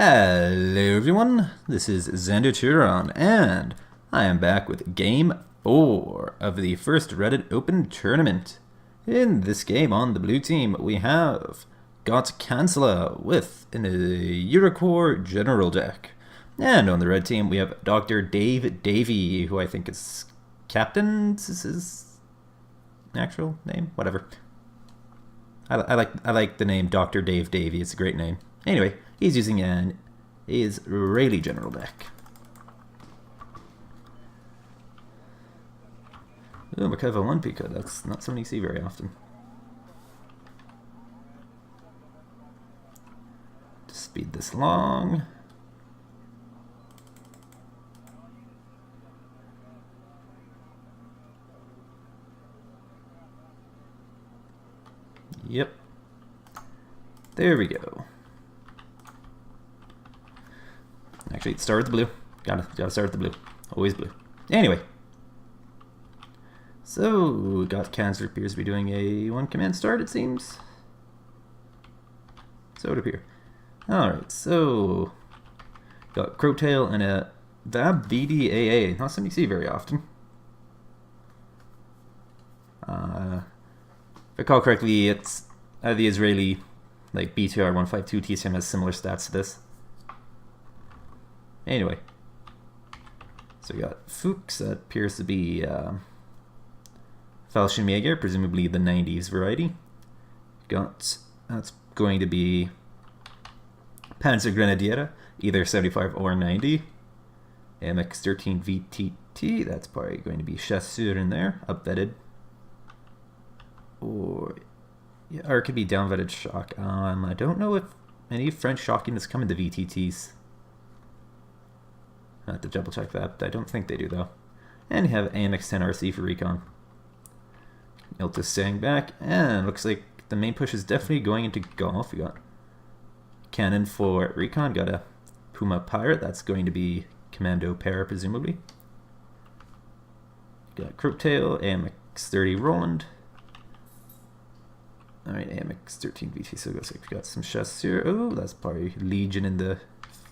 Hello everyone, this is Xander Turon, and I am back with Game 4 of the first Reddit Open Tournament. In this game on the blue team, we have Gottkanzler with an Eurocore General deck. And on the red team, we have Dr. Davey, who I think is Captain. Is his actual name? Whatever. I like the name Dr. Davey. It's a great name. Anyway, he's using an Israeli general deck. Ooh, Makova 1 Pika. That's not something you see very often. To speed this along. Yep. There we go. Actually, start with the blue. Gotta start with the blue. Always blue. Anyway. So, Gottkanzler appears to be doing a one command start, it seems. So it would appear. Alright, so got Crowtail and a Vab VDAA. Not something you see very often. If I recall correctly, it's the Israeli like BTR 152 TCM has similar stats to this. Anyway, so we got Fuchs, that appears to be Fallschirmjäger, presumably the 90s variety. Got, that's going to be Panzer Grenadier, either 75 or 90. MX-13 VTT, that's probably going to be Chasseur in there, upvetted. Or it could be downvetted Shock. I don't know if any French shocking has come into VTTs. I have to double check that, but I don't think they do though. And you have AMX-10 RC for recon. Iltis staying back, and looks like the main push is definitely going into golf. We got Cannon for recon, got a Puma Pirate, that's going to be Commando Para presumably. Got Crowtail, AMX-30 Roland. Alright, AMX-13 VT, so it looks like we got some Chasseur. Oh, that's probably Legion in the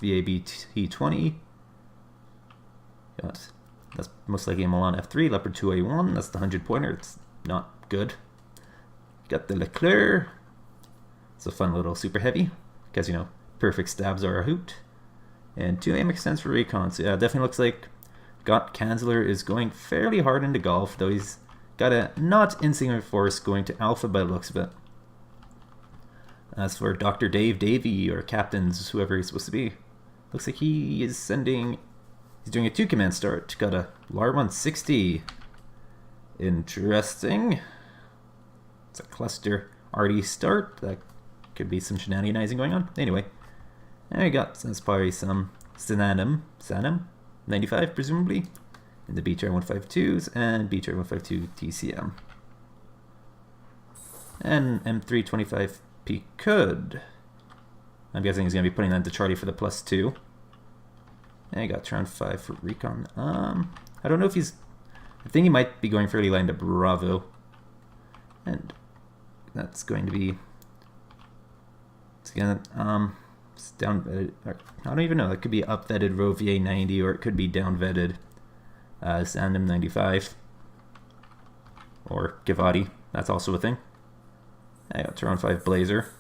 VAB T20. Got, that's most likely a Milan F3, Leopard 2A1, that's the 100 pointer, it's not good. Got the Leclerc, it's a fun little super heavy, because you know, perfect stabs are a hoot. And 2 AMX-10s for recon, so yeah, definitely looks like Gottkanzler is going fairly hard into golf, though he's got a not insignificant force going to alpha by the looks of it. As for Dr. Davey, or Captains, whoever he's supposed to be, looks like he is sending. He's doing a 2 command start. Got a LAR 160. Interesting. It's a cluster RD start. That could be some shenaniganizing going on. Anyway, and we got probably some Sanam 95 presumably in the BTR 152s and BTR 152 TCM. And M325P could. I'm guessing he's going to be putting that into Charlie for the +2. And I got turn 5 for recon. I don't know if he's. I think he might be going fairly lined to Bravo. And that's going to be. It's gonna it's down. I don't even know. It could be up vetted Roe VA 90, or it could be down vetted Sandem 95 or Givati. That's also a thing. I got turn 5 Blazer.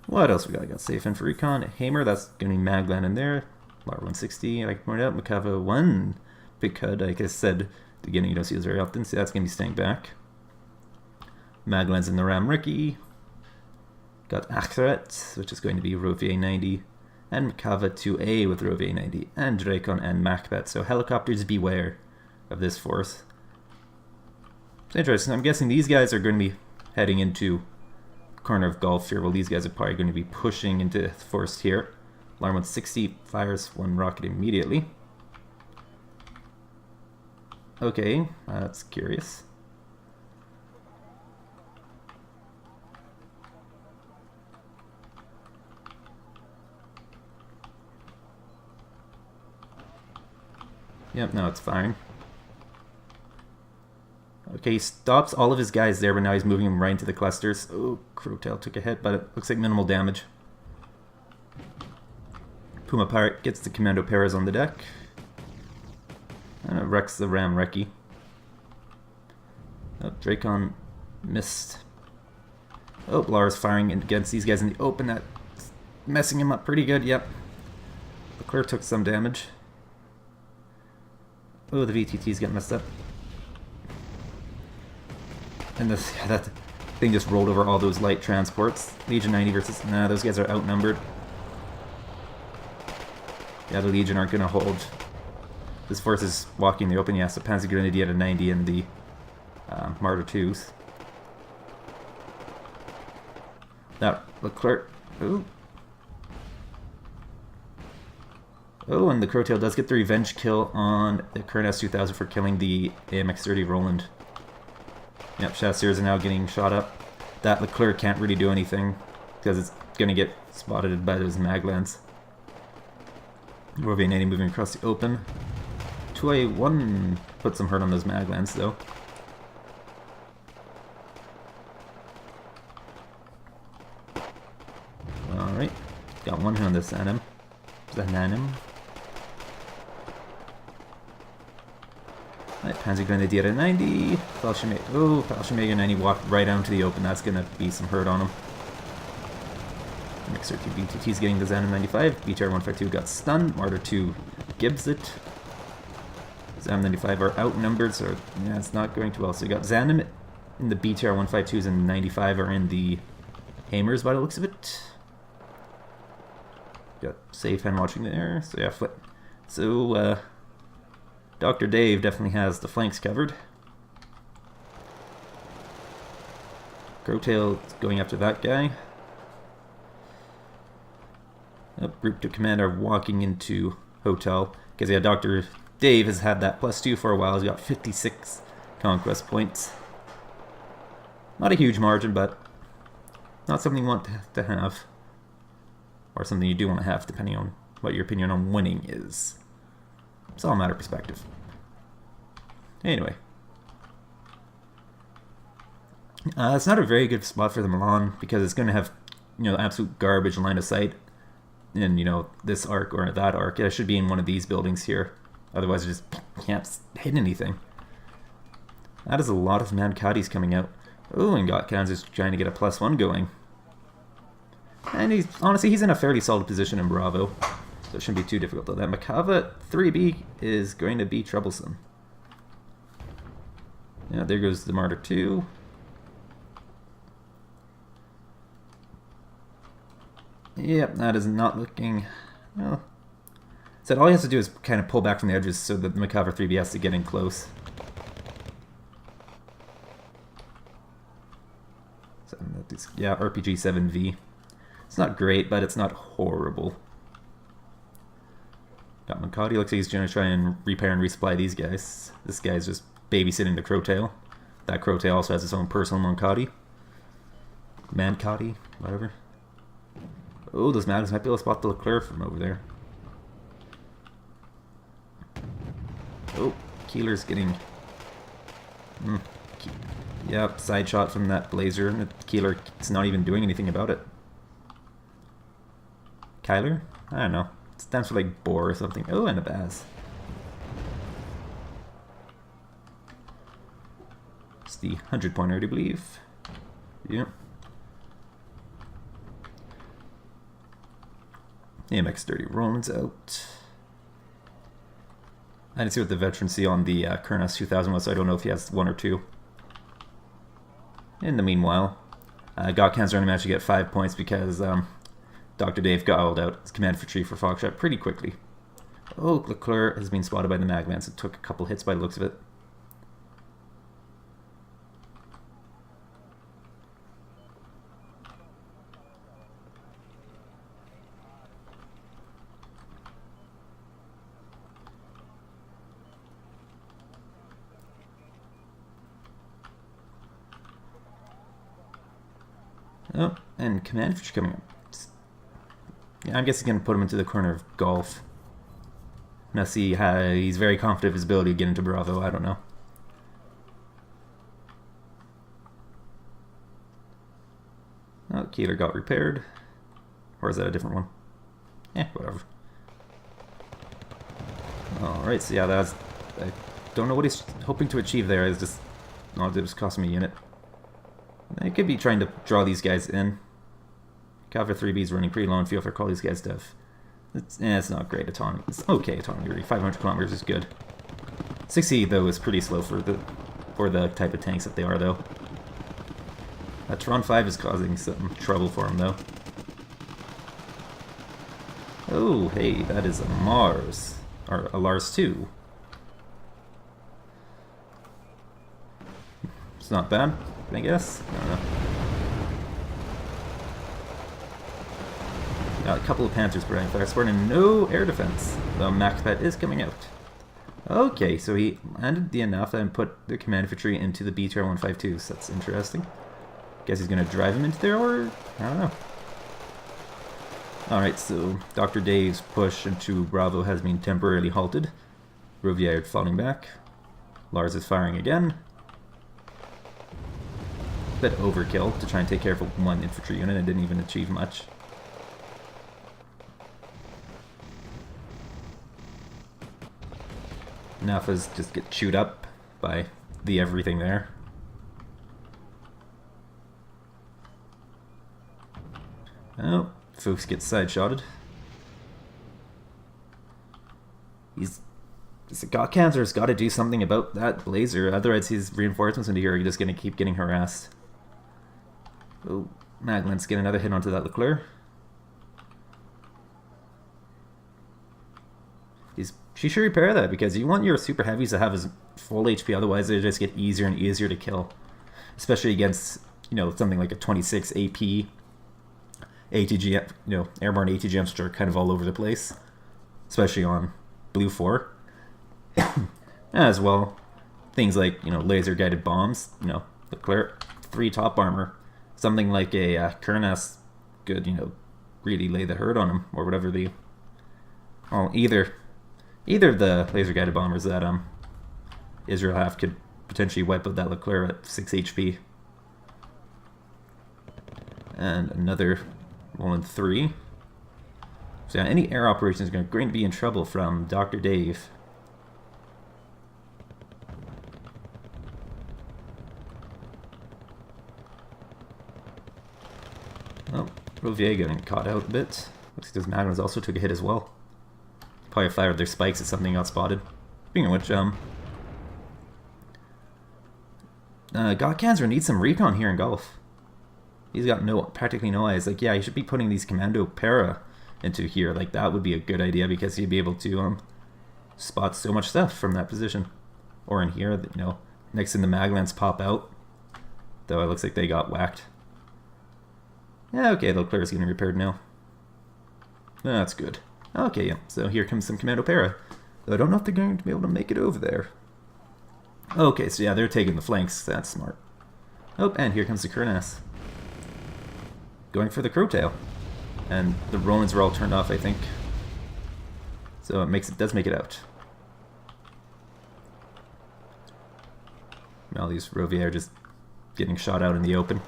What else we got? I got Safe in for recon. Hamer, that's going to be Maglan in there. LAR 160, like pointed out. Makava 1 Picud, like I said at the beginning, you don't see those very often, so that's going to be staying back. Maglan's in the Ram Ricky. Got Achret, which is going to be Rovier 90. And Makava 2A with Rovier 90. And Drakon and Macbeth. So helicopters beware of this force. It's interesting. I'm guessing these guys are going to be heading into corner of golf here. Well, these guys are probably going to be pushing into the forest here. LAR 160 fires 1 rocket immediately. Okay, that's curious. Yep, now it's firing. Okay, he stops all of his guys there, but now he's moving them right into the clusters. Oh, Crowtail took a hit, but it looks like minimal damage. Puma Pirate gets the Commando Paras on the deck. Wrecks the Ram Recce. Oh, Dracon missed. Oh, Lara's firing against these guys in the open. That's messing him up pretty good, yep. Leclerc took some damage. Oh, the VTT's getting messed up. And that thing just rolled over all those light transports. Legion 90 versus... Nah, those guys are outnumbered. Yeah, the Legion aren't going to hold. This force is walking the open. Yeah, so Panzer Grenadier at 90 and the Martyr 2s. Now, Leclerc... Ooh. Oh, and the Crowtail does get the revenge kill on the current S2000 for killing the AMX-30 Roland. Yep, Chasseurs are now getting shot up. That Leclerc can't really do anything because it's going to get spotted by those Maglans. Rovia 80 moving across the open. 2A1 put some hurt on those Maglans though. Alright, got one hit on this Anim. Right, Panzer Grenadier at 90. Fallschirmjäger 90 walked right out into the open. That's going to be some hurt on him. Mixer 2 BTT's getting the Xanem 95. BTR 152 got stunned. Martyr 2 gives it. Xanem 95 are outnumbered, so yeah, it's not going too well. So you got Xanem in the BTR 152s and 95 are in the Hamers by the looks of it. Got safe hand watching there. So yeah, flip. So, Dr. Dave definitely has the flanks covered. Crowtail going after that guy. Group to command are walking into hotel. Because yeah, Dr. Dave has had that +2 for a while. He's got 56 conquest points. Not a huge margin, but not something you want to have. Or something you do want to have, depending on what your opinion on winning is. It's all a matter of perspective. Anyway. It's not a very good spot for the Milan, because it's going to have, absolute garbage line of sight in, this arc or that arc. It should be in one of these buildings here. Otherwise, it just can't hit anything. That is a lot of Mankatis coming out. Oh, and Gottkanzler's trying to get a +1 going. And he's in a fairly solid position in Bravo. So it shouldn't be too difficult though. That Makava 3B is going to be troublesome. Yeah, there goes the Martyr 2. Yep, that is not looking... Well, so all he has to do is kind of pull back from the edges so that the Makava 3B has to get in close. So, yeah, RPG 7V. It's not great, but it's not horrible. Got Mankati, looks like he's going to try and repair and resupply these guys. This guy's just babysitting the Crowtail. That Crowtail also has its own personal Mankati. Mankati, whatever. Oh, those Mags might be able to spot the Leclerc from over there. Oh, Keeler's getting... Yep, side shot from that Blazer. Keeler is not even doing anything about it. Kyler? I don't know. It stands for like Boar or something. Oh, and a Baz. It's the 100-pointer, I believe. Yep. AMX-30 Roland's out. I didn't see what the veterancy on the current S2000 was, so I don't know if he has 1 or 2. In the meanwhile, Gottkanzler only managed to get 5 points because Dr. Dave gobbled out his command infantry for Foxtrot pretty quickly. Oh, Leclerc has been spotted by the Magmans and took a couple hits by the looks of it. Oh, and command infantry coming up. Yeah, I'm guessing he's going to put him into the corner of Golf. Unless he's very confident of his ability to get into Bravo, I don't know. Oh, Keeler got repaired. Or is that a different one? Eh, whatever. Alright, so yeah, that's... I don't know what he's hoping to achieve there. It's just... Oh, it was costing me a unit. I could be trying to draw these guys in. Cav 3B is running pretty low on fuel for call these guys def. It's not great autonomy. It's okay autonomy. 500 kilometers is good. 60 though is pretty slow for the type of tanks that they are though. Tron 5 is causing some trouble for him though. Oh, hey, that is a Mars. Or a Lars 2. It's not bad, I guess. I don't know. Got a couple of Panthers burning fire support and no air defense. The MacPet is coming out. Okay, so he landed the Anafa and put the command infantry into the BTR-152s. That's interesting. Guess he's going to drive him into there, or... I don't know. Alright, so Dr. Dave's push into Bravo has been temporarily halted. Rouvier falling back. Lars is firing again. Bit overkill to try and take care of one infantry unit and didn't even achieve much. Nafas just get chewed up by the everything there. Oh, Fuchs gets side-shotted. Gottkanzler's got to do something about that Blazer, otherwise his reinforcements into here are just going to keep getting harassed. Oh, Maglan's get another hit onto that Leclerc. She should repair that, because you want your super heavies to have as full HP, otherwise they just get easier and easier to kill. Especially against, you know, something like a 26 AP ATGM, you know, airborne ATGMs, which are kind of all over the place. Especially on Blue 4. As well, things like, you know, laser guided bombs, you know, Leclerc 3 top armor. Something like a Kurnas could, you know, really lay the hurt on him, or whatever the... Well, either of the laser-guided bombers that Israel have could potentially wipe out that Leclerc at 6 HP. And another Roland 3. So yeah, any air operations are going to be in trouble from Dr. Dave. Oh, Rouvier getting caught out a bit. Looks like those Magnums also took a hit as well. Probably fired their spikes at something got spotted. Speaking of which, Gottkanzler needs some recon here in Gulf. He's got practically no eyes. Like, yeah, he should be putting these Commando Para into here. Like, that would be a good idea, because he'd be able to spot so much stuff from that position. Or in here, you know, next thing the Maglans pop out. Though it looks like they got whacked. Yeah, okay, the Leclerc's getting repaired now. That's good. Okay, yeah, so here comes some Commando Para. Though I don't know if they're going to be able to make it over there. Okay, so yeah, they're taking the flanks. That's smart. Oh, and here comes the Kurnas. Going for the Crowtail. And the Romans are all turned off, I think. So it does make it out. Now these Rouvier are just getting shot out in the open.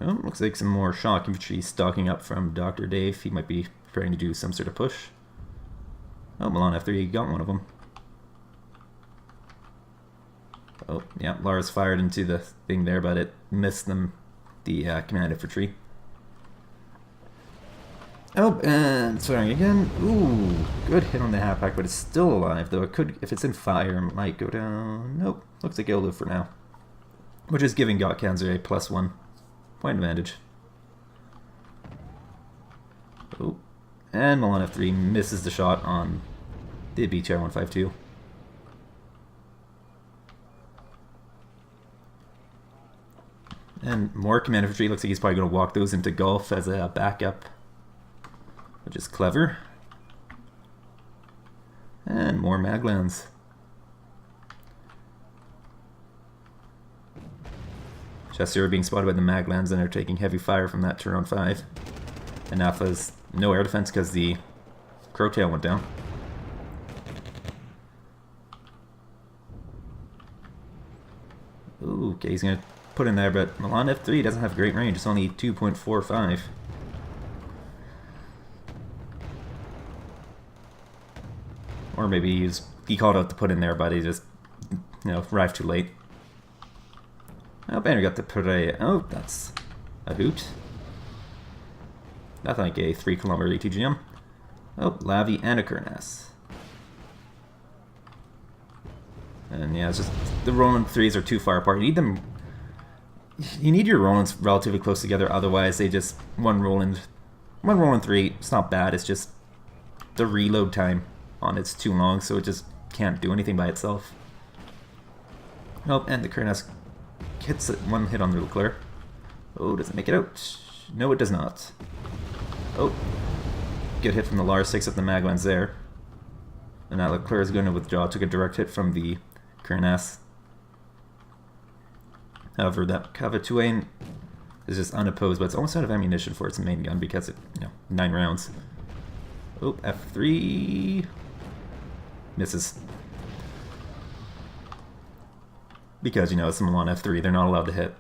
Well, looks like some more shock infantry stocking up from Dr. Dave. He might be trying to do some sort of push. Oh, Milan F3 got one of them. Oh, yeah, Lars fired into the thing there, but it missed them, the command infantry. Oh, and firing again. Ooh, good hit on the halfback, but it's still alive, though. It could, if it's in fire, it might go down. Nope, looks like it'll live for now. Which is giving Gottkanzler a +1 point advantage. Oh, and Milan F3 misses the shot on the BTR-152. And more command infantry. Looks like he's probably going to walk those into Gulf as a backup, which is clever. And more Maglans. Chester are being spotted by the Maglans and are taking heavy fire from that Turon 5. And Alpha's no air defense because the Crowtail went down. Ooh, okay, he's going to put in there, but Milan F3 doesn't have great range. It's only 2.45. Or maybe he called out to put in there, but he just, arrived too late. Oh, Banner got the Pere. Oh, that's a hoot. That's like a 3-kilometer ETGM. Oh, Lavi and a Kurnas. And yeah, it's just the Roland 3s are too far apart. You need your Rolands relatively close together, otherwise they just one Roland 3, it's not bad, it's just the reload time on it's too long, so it just can't do anything by itself. Oh, and the Kurnas hits one hit on the Leclerc. Oh, does it make it out? No, it does not. Oh, good hit from the Lars, takes up the Maglands there. And now Leclerc is going to withdraw, took a direct hit from the Kurnas. However, that Cavatuane is just unopposed, but it's almost out of ammunition for its main gun because it, 9 rounds. Oh, F3 misses. Because, it's a Milan F3, they're not allowed to hit.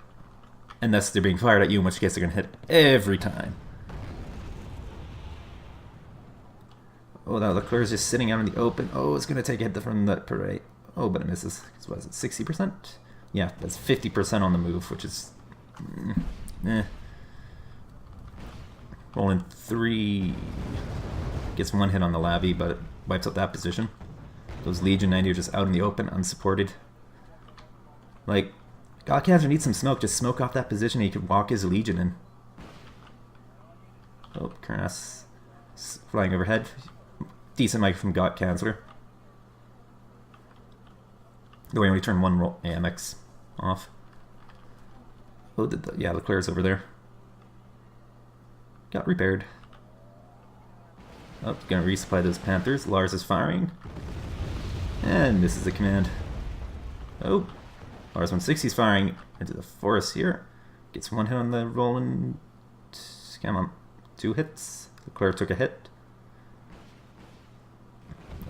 Unless they're being fired at you, in which case they're going to hit every time. Oh, that Leclerc is just sitting out in the open. Oh, it's going to take a hit from the Pere. Oh, but it misses. What is it, 60%? Yeah, that's 50% on the move, which is... Rolling 3 gets one hit on the Lavi, but it wipes out that position. Those Legion 90 are just out in the open, unsupported. Like, Gottkanzler needs some smoke. Just smoke off that position and he could walk his Legion in. Oh, Kurnas flying overhead. Decent mic from Gottkanzler. Though we only turned one AMX off. Oh, yeah, Leclerc's over there. Got repaired. Oh, gonna resupply those Panthers. Lars is firing. And misses the command. Oh, Lars 160's firing into the forest here. Gets one hit on the Roland. Come on. 2 hits. Leclerc took a hit.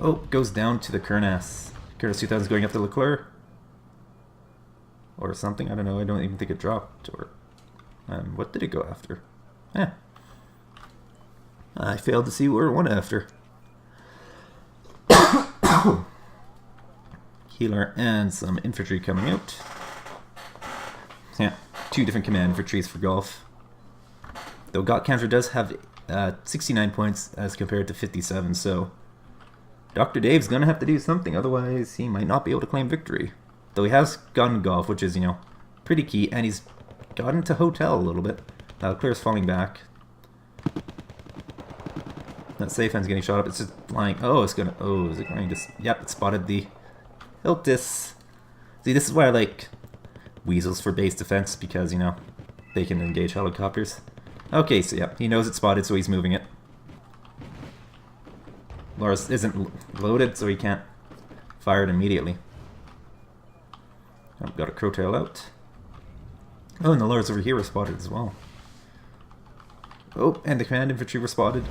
Oh, goes down to the Kurnas. Kurnas 2000 is going after Leclerc. Or something, I don't know. I don't even think it dropped. Or what did it go after? I failed to see where it went after. Healer and some infantry coming out. Yeah, 2 different command infantries for golf. Though Gottkanzler does have 69 points as compared to 57, so Dr. Dave's going to have to do something, otherwise he might not be able to claim victory. Though he has gotten golf, which is, pretty key, and he's gotten to hotel a little bit. Leclerc's falling back. That safe end's getting shot up. It's just flying. Oh, is it going to... Yep, it spotted the Hiltis. See, this is why I like Weasels for base defense, because, they can engage helicopters. Okay, so yeah, he knows it's spotted, so he's moving it. Lars isn't loaded, so he can't fire it immediately. Oh, got a Crowtail out. Oh, and the Lars over here were spotted as well. Oh, and the command infantry were spotted.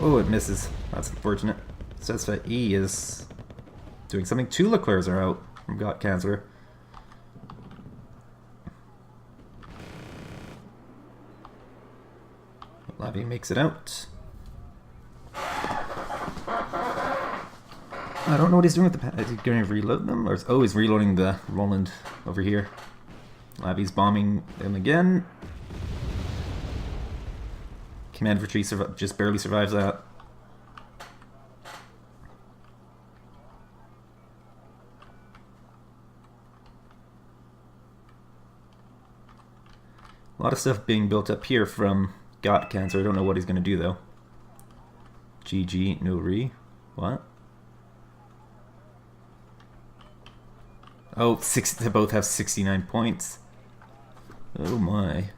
Oh, it misses. That's unfortunate. It says that E is doing something. 2 Leclercs are out from Gottkanzler. Lavi makes it out. I don't know what he's doing with the... Is he going to reload them? Or he's reloading the Roland over here. Lavi's bombing them again. Command infantry just barely survives that. A lot of stuff being built up here from Gottkanzler. I don't know what he's going to do, though. GG, no re. What? Oh, they both have 69 points. Oh my.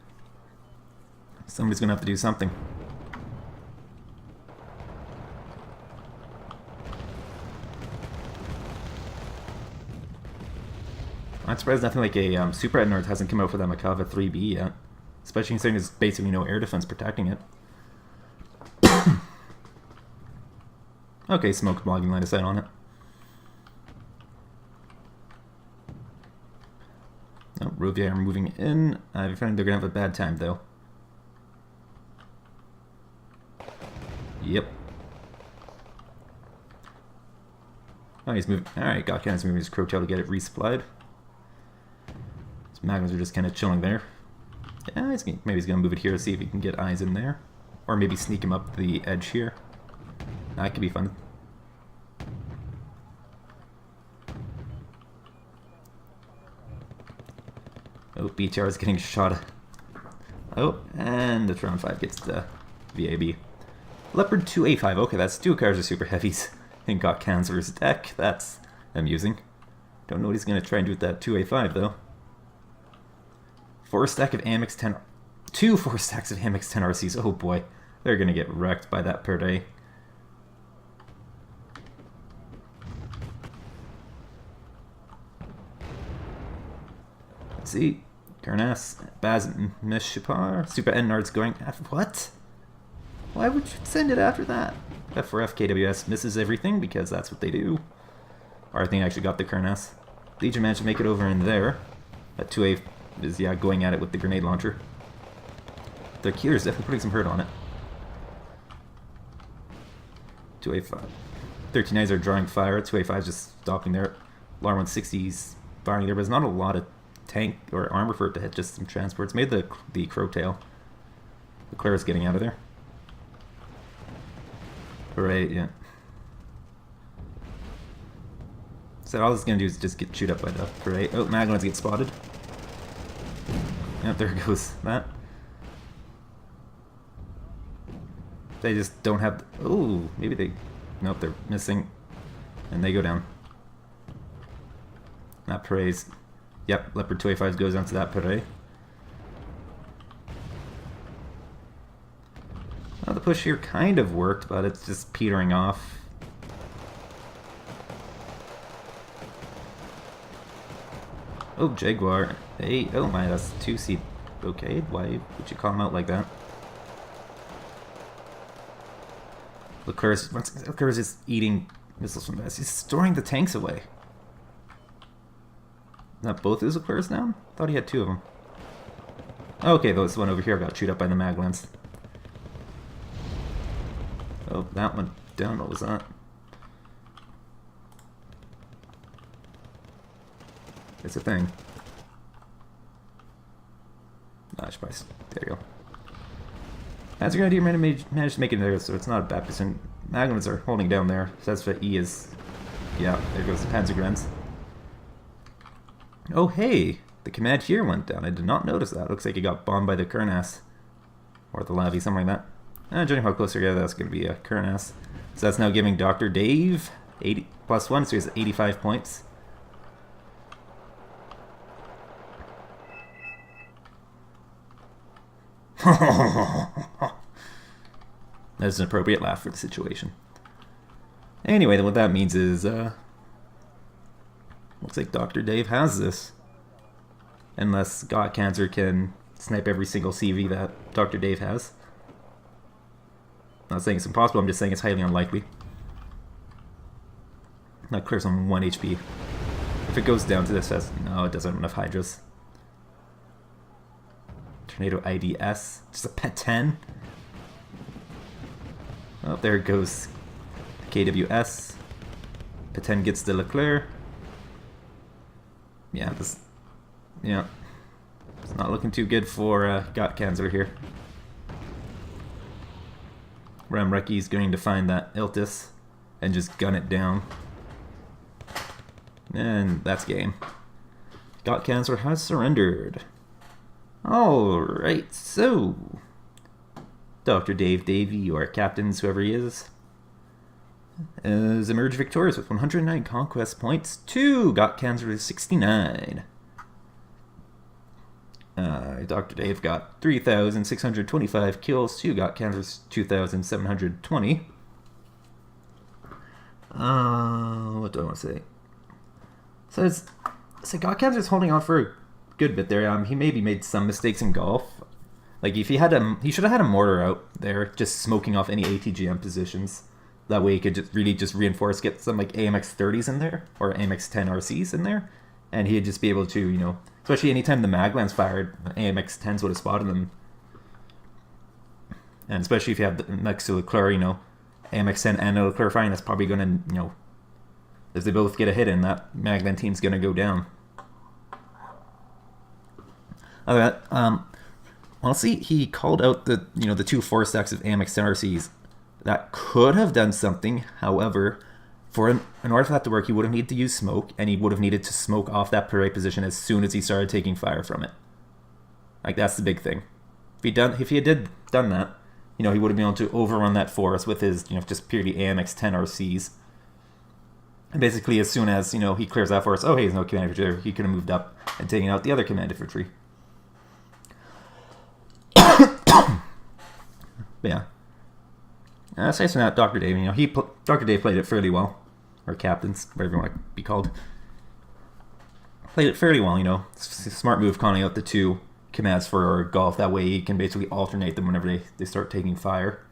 Somebody's going to have to do something. I'm surprised nothing like a Super Ednord hasn't come out for that Makava 3B yet. Especially considering there's basically no air defense protecting it. Okay, smoke blocking line of sight on it. Oh, Rovia are moving in. I have a feeling they're going to have a bad time, though. Yep. Oh, he's moving. Alright, Gottkanzler's moving his Crowtail to get it resupplied. His Magnums are just kind of chilling there. Yeah, maybe he's going to move it here to see if he can get eyes in there. Or maybe sneak him up the edge here. That could be fun. Oh, BTR is getting shot. Oh, and the Tron 5 gets the VAB. Leopard 2A5. Okay, that's 2 cards of super heavies in Gottkanzler's deck. That's amusing. Don't know what he's going to try and do with that 2A5, though. 4 stack of Amex 10... 2 4 stacks of Amex 10 RCs. Oh boy. They're going to get wrecked by that per day. Let's see. Karnas, Baz, Mishapar, Super Ennard's going after... What? Why would you send it after that? F4F, KWS misses everything because that's what they do. Or I think I actually got the Karnas. Legion managed to make it over in there. That 2A is, yeah, going at it with the grenade launcher. Their Keeler is definitely putting some hurt on it. 2A5. 13As are drawing fire. 2A5 is just stopping there. Alarm 160's firing there, but there's not a lot of tank or armor for it to hit, just some transports. Made the Crowtail. The Claire's getting out of there. Right, yeah. So all this is going to do is just get chewed up by the parade. Oh, Maglins get spotted. Yep, there goes that. They just don't have... Oh, maybe they... Nope, they're missing. And they go down. That parade's... Yep, Leopard 2A5 goes onto that parade. Well, the push here kind of worked, but it's just petering off. Oh, Jaguar. Hey, oh my, that's 2C. Okay, why would you call him out like that? Leclerc's just eating missiles from this. He's storing the tanks away. Not both his Leclerc's down? Thought he had 2 of them. Okay, this one over here got chewed up by the Maglins. Oh, that one down. What was that? It's a thing. There you go. That's a good idea. Managed to make it there, so it's not a bad position. Magnums are holding down there. So that's what E is. Yeah, there goes the Panzergrens. Oh, hey! The command here went down. I did not notice that. Looks like it got bombed by the Kurnas. Or the Lavi, something like that. Judging how close we are, that's going to be a Kurnas. So that's now giving Dr. Dave 80 plus 1, so he has 85 points. That's an appropriate laugh for the situation. Anyway, then what that means is, looks like Dr. Dave has this. Unless Gottkanzler can snipe every single CV that Dr. Dave has. I'm not saying it's impossible, I'm just saying it's highly unlikely. That clears on 1 HP. If it goes down to this, no, it doesn't have enough Hydras. Tornado IDS, just a pet 10. Oh, there it goes. KWS. Pet 10 gets the Leclerc. Yeah, it's not looking too good for Gottkanzler here. Ramrecki's going to find that Iltis and just gun it down. And that's game. Gottkanzler has surrendered. Alright, so Dr. Dave, Davey, or captains, whoever he is emerged victorious with 109 conquest points to Gottkanzler's 69. Dr. Dave got 3,625 kills to Gottkanzler's 2,720. What do I want to say? So Gottkanzler's holding on for a good bit there. He maybe made some mistakes in golf. Like if he should have had a mortar out there, just smoking off any ATGM positions. That way he could just reinforce, get some like AMX 30s in there or AMX 10 RCs in there, and he'd just be able to Especially anytime the Maglans fired, AMX-10s would have spotted them. And especially if you have the, next to Leclerc, AMX-10 and a Leclerc firing, that's probably going to, if they both get a hit in, that Maglan team's going to go down. Other than that, honestly, he called out the the 2 4 stacks of AMX-10 RCs that could have done something. However, in order for that to work, he would have needed to use smoke, and he would have needed to smoke off that parade position as soon as he started taking fire from it. Like, that's the big thing. If he had done that, he would have been able to overrun that forest with his, just purely AMX-10 RCs. And basically, as soon as, he clears that forest, oh, hey, there's no command infantry there, he could have moved up and taken out the other command infantry. But yeah. Aside from that, Dr. Dave, Dr. Dave played it fairly well. Or captains, whatever you want to be called. Played it fairly well, smart move calling out the 2 commands for golf. That way he can basically alternate them whenever they start taking fire.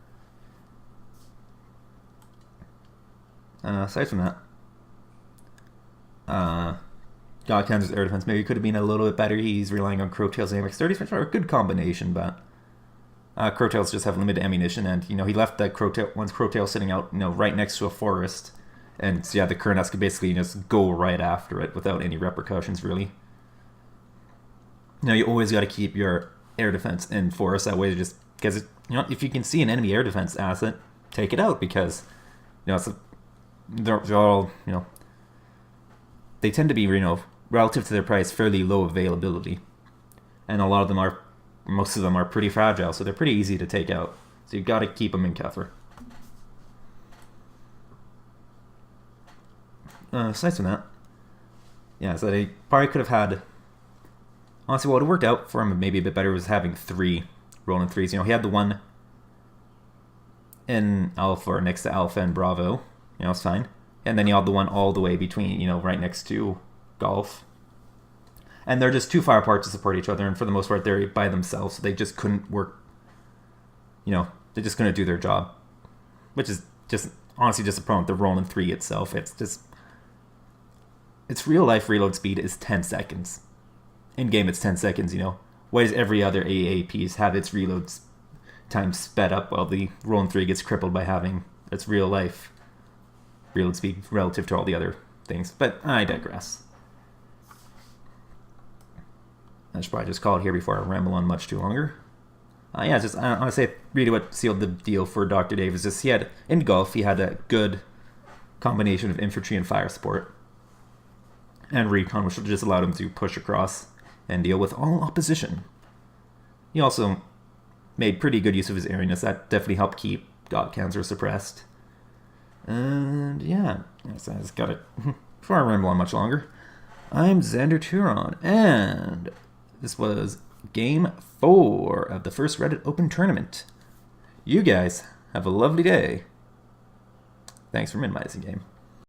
Aside from that, Gottkanzler's air defense maybe could have been a little bit better. He's relying on Crowtail's AMX-30s, which are a good combination, but Crowtails just have limited ammunition, and he left that Crowtail sitting out right next to a forest, and so, yeah, the Kurnots could basically just go right after it without any repercussions, really. You always got to keep your air defense in forest, that way just because if you can see an enemy air defense asset, take it out, because they're all they tend to be relative to their price fairly low availability, and most of them are pretty fragile, so they're pretty easy to take out. So you've got to keep them in cover. Aside from that, yeah, so they probably could have had. Honestly, what would have worked out for him maybe a bit better was having 3 Roland 3s. He had the one in Alpha or next to Alpha and Bravo. It's fine. And then he had the one all the way between, right next to Golf. And they're just too far apart to support each other, and for the most part, they're by themselves, so they just couldn't work. They just couldn't do their job, which is just honestly just a problem with the Roland 3 itself. Its real life reload speed is 10 seconds. In game, it's 10 seconds. Why does every other AAPs have its reload time sped up while the Roland 3 gets crippled by having its real life reload speed relative to all the other things? But I digress. I should probably just call it here before I ramble on much too longer. I want to say really what sealed the deal for Dr. Dave is just in golf, he had a good combination of infantry and fire support. And recon, which just allowed him to push across and deal with all opposition. He also made pretty good use of his airiness. That definitely helped keep Gottkanzler suppressed. And yeah, so I just got it. Before I ramble on much longer, I'm Xander Turon, and this was Game 4 of the first Reddit Open Tournament. You guys have a lovely day. Thanks for minimizing game.